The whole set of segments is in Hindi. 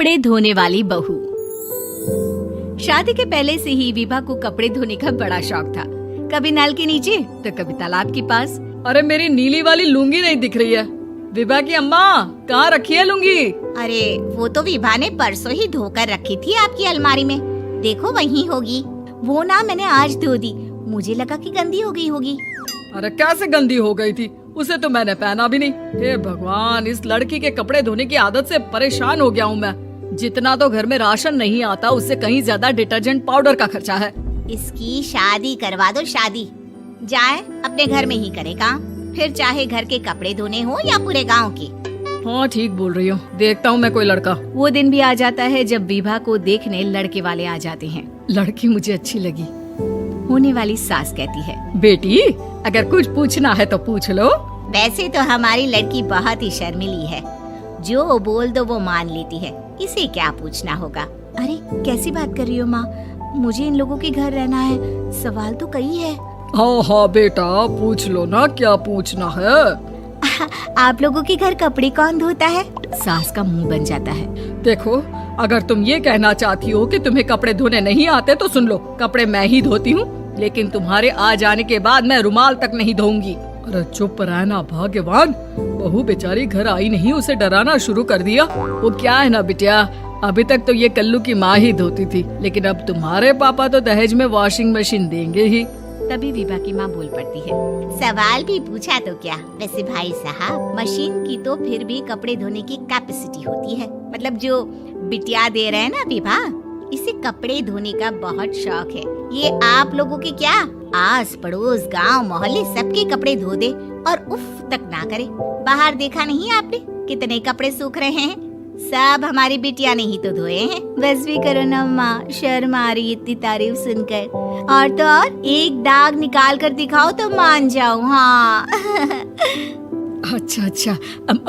कपड़े धोने वाली बहू। शादी के पहले से ही विभा को कपड़े धोने का बड़ा शौक था। कभी नल के नीचे तो कभी तालाब के पास। अरे मेरी नीली वाली लुंगी नहीं दिख रही है। विभा की अम्मा कहाँ रखी है लुंगी? अरे वो तो विभा ने परसों ही धोकर रखी थी आपकी अलमारी में, देखो वहीं होगी। वो ना मैंने आज धो दी, मुझे लगा कि गंदी हो गई होगी। अरे कैसे गंदी हो गई थी, उसे तो मैंने पहना भी नहीं। हे भगवान, इस लड़की के कपड़े धोने की आदत से परेशान हो गया हूँ मैं। जितना तो घर में राशन नहीं आता उससे कहीं ज्यादा डिटर्जेंट पाउडर का खर्चा है। इसकी शादी करवा दो, शादी जाए अपने घर में ही करे काम, फिर चाहे घर के कपड़े धोने हो या पूरे गांव के। हाँ ठीक बोल रही हूँ, देखता हूँ मैं कोई लड़का। वो दिन भी आ जाता है जब विभा को देखने लड़के वाले आ जाते हैं। लड़की मुझे अच्छी लगी। होने वाली सास कहती है, बेटी अगर कुछ पूछना है तो पूछ लो। वैसे तो हमारी लड़की बहुत ही शर्मीली है, जो बोल दो वो मान लेती है, इसे क्या पूछना होगा। अरे कैसी बात कर रही हो माँ, मुझे इन लोगों के घर रहना है, सवाल तो कई है। हाँ हाँ बेटा पूछ लो ना, क्या पूछना है। आप लोगों के घर कपड़े कौन धोता है? सास का मुंह बन जाता है। देखो अगर तुम ये कहना चाहती हो कि तुम्हें कपड़े धोने नहीं आते तो सुन लो, कपड़े मैं ही धोती हूँ, लेकिन तुम्हारे आ जाने के बाद मैं रुमाल तक नहीं धोऊंगी। अरे चुप रहना भाग्यवान, बहू बेचारी घर आई नहीं, उसे डराना शुरू कर दिया। वो क्या है ना बिटिया, अभी तक तो ये कल्लू की माँ ही धोती थी, लेकिन अब तुम्हारे पापा तो दहेज में वॉशिंग मशीन देंगे ही। तभी विभा की माँ बोल पड़ती है, सवाल भी पूछा तो क्या। वैसे भाई साहब, मशीन की तो फिर भी कपड़े धोने की कैपेसिटी होती है। मतलब जो बिटिया दे रहे हैं ना विभा, इसे कपड़े धोने का बहुत शौक है। ये आप लोगों के क्या आस पड़ोस गांव मोहल्ले सबके कपड़े धो दे और उफ तक ना करे। बाहर देखा नहीं आपने कितने कपड़े सूख रहे हैं, सब हमारी बिटिया ने ही तो धोए हैं। बस भी करो ना माँ, शर्म आ रही इतनी तारीफ सुनकर। और तो और एक दाग निकाल कर दिखाओ तो मान जाऊँ। हाँ अच्छा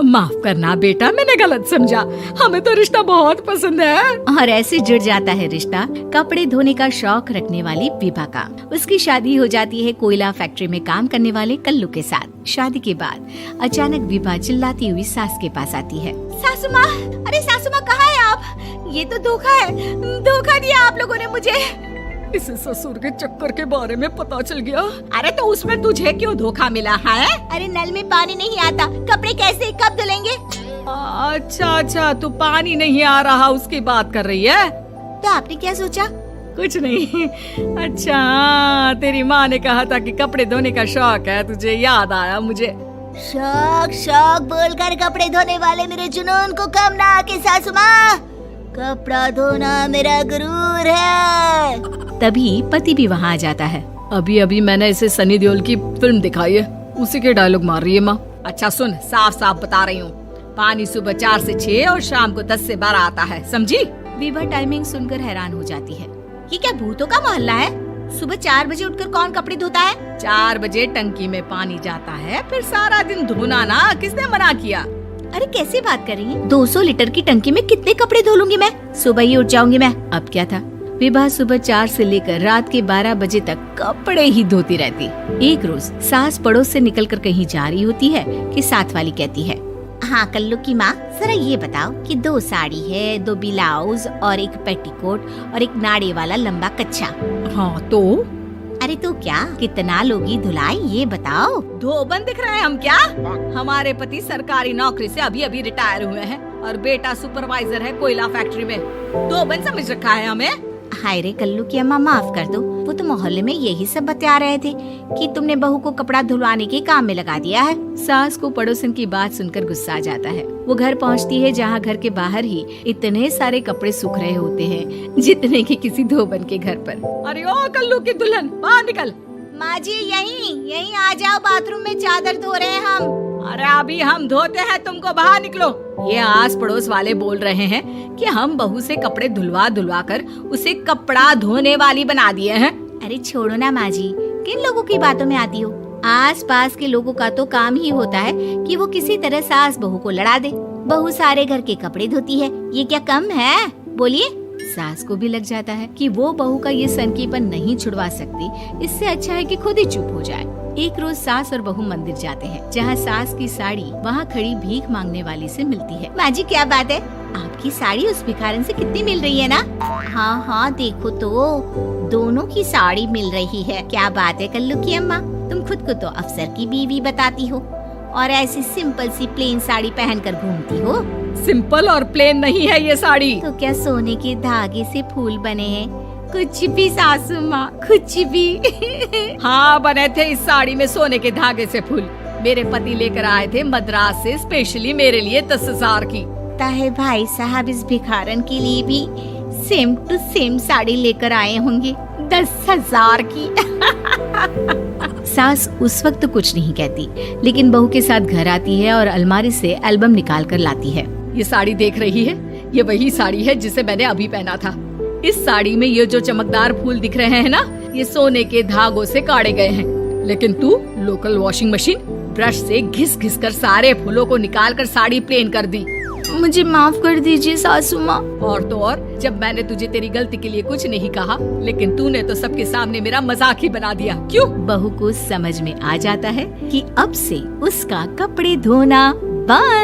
माफ करना बेटा, मैंने गलत समझा। हमें तो रिश्ता बहुत पसंद है। और ऐसे जुड़ जाता है रिश्ता कपड़े धोने का शौक रखने वाली विभा का। उसकी शादी हो जाती है कोयला फैक्ट्री में काम करने वाले कल्लू के साथ। शादी के बाद अचानक विभा चिल्लाती हुई सास के पास आती है। सासू माँ, अरे सासू माँ कहाँ है आप? ये तो धोखा है, धोखा दिया आप लोगों ने मुझे। इसे ससुर के चक्कर के बारे में पता चल गया। अरे तो उसमें तुझे क्यों धोखा मिला है? अरे नल में पानी नहीं आता, कपड़े कैसे कब धुलेंगे? अच्छा तू पानी नहीं आ रहा उसकी बात कर रही है। तो आपने क्या सोचा? कुछ नहीं। अच्छा तेरी माँ ने कहा था कि कपड़े धोने का शौक है तुझे, याद आया मुझे। शौक बोलकर कपड़े धोने वाले मेरे जुनून को कम ना आके सासू माँ, कपड़ा धोना मेरा गुरूर है। तभी पति भी वहाँ आ जाता है। अभी मैंने इसे सनी देओल की फिल्म दिखाई है, उसी के डायलॉग मार रही है माँ। अच्छा सुन, साफ साफ बता रही हूँ, पानी सुबह 4 से 6 और शाम को 10 से 12 आता है, समझी? विभा टाइमिंग सुनकर हैरान हो जाती है। ये क्या भूतों का मोहल्ला है? सुबह 4 बजे उठकर कौन कपड़े धोता है? 4 बजे टंकी में पानी जाता है, फिर सारा दिन धोना ना, किसने मना किया? अरे कैसी बात कर रही है? 200 लीटर की टंकी में कितने कपड़े धो लूंगी मैं? सुबह ही उठ जाऊंगी मैं। अब क्या था, विभा सुबह 4 से लेकर रात के 12 बजे तक कपड़े ही धोती रहती। एक रोज सास पड़ोस से निकलकर कहीं जा रही होती है कि साथ वाली कहती है, हाँ कल्लू की माँ, जरा ये बताओ कि 2 साड़ी है, 2 ब्लाउज और एक पेटीकोट और एक नाड़े वाला लंबा कच्छा। हाँ तो? अरे तो क्या, कितना लोगी धुलाई ये बताओ। धोबन दिख रहे हैं हम क्या? हमारे पति सरकारी नौकरी से अभी रिटायर हुए हैं और बेटा सुपरवाइजर है कोयला फैक्ट्री में। धोबन समझ रखा है हमें? हाय रे कल्लू की अम्मा, माफ कर दो, वो तो मोहल्ले में यही सब बता रहे थे कि तुमने बहू को कपड़ा धुलवाने के काम में लगा दिया है। सास को पड़ोसन की बात सुनकर गुस्सा आ जाता है। वो घर पहुंचती है जहां घर के बाहर ही इतने सारे कपड़े सूख रहे होते हैं जितने कि किसी धोबन के घर पर। अरे ओ कल्लू की दुल्हन, बाहर निकल। माँ जी यहीं आ जाओ, बाथरूम में चादर धो रहे हैं हम। अरे अभी हम धोते हैं, तुमको बाहर निकलो। ये आस पड़ोस वाले बोल रहे हैं कि हम बहू से कपड़े धुलवा कर उसे कपड़ा धोने वाली बना दिए हैं। अरे छोड़ो ना माँ जी, किन लोगों की बातों में आती हो? आस पास के लोगों का तो काम ही होता है कि वो किसी तरह सास बहू को लड़ा दे। बहू सारे घर के कपड़े धोती है, ये क्या कम है? बोलिए। सास को भी लग जाता है कि वो बहू का ये सनकीपन नहीं छुड़वा सकती, इससे अच्छा है कि खुद ही चुप हो जाए। एक रोज सास और बहू मंदिर जाते हैं, जहाँ सास की साड़ी वहाँ खड़ी भीख मांगने वाली से मिलती है। माँ जी क्या बात है, आपकी साड़ी उस भिखारन से कितनी मिल रही है ना? हाँ हाँ देखो तो दोनों की साड़ी मिल रही है। क्या बात है कल्लू की अम्मा, तुम खुद को तो अफसर की बीवी बताती हो और ऐसी सिंपल सी प्लेन साड़ी पहनकर घूमती हो। सिंपल और प्लेन नहीं है ये साड़ी। तो क्या सोने के धागे से फूल बने हैं? कुछ भी सासू माँ, कुछ भी। हाँ बने थे इस साड़ी में सोने के धागे से फूल। मेरे पति लेकर आए थे मद्रास से स्पेशली मेरे लिए 10,000 की। ताहे भाई साहब इस भिखारन के लिए भी सेम टू सेम साड़ी लेकर आए होंगे 10,000 की। सास उस वक्त कुछ नहीं कहती, लेकिन बहू के साथ घर आती है और अलमारी से एल्बम निकाल कर लाती है। ये साड़ी देख रही है, ये वही साड़ी है जिसे मैंने अभी पहना था। इस साड़ी में ये जो चमकदार फूल दिख रहे हैं ना, ये सोने के धागों से काटे गए हैं। लेकिन तू लोकल वॉशिंग मशीन ब्रश से घिस घिस कर सारे फूलों को निकाल कर साड़ी प्लेन कर दी। मुझे माफ कर दीजिए सासू माँ। और तो और, जब मैंने तुझे तेरी गलती के लिए कुछ नहीं कहा, लेकिन तूने तो सबके सामने मेरा मजाक ही बना दिया। क्यों? बहू को समझ में आ जाता है कि अब से उसका कपड़े धोना बंद।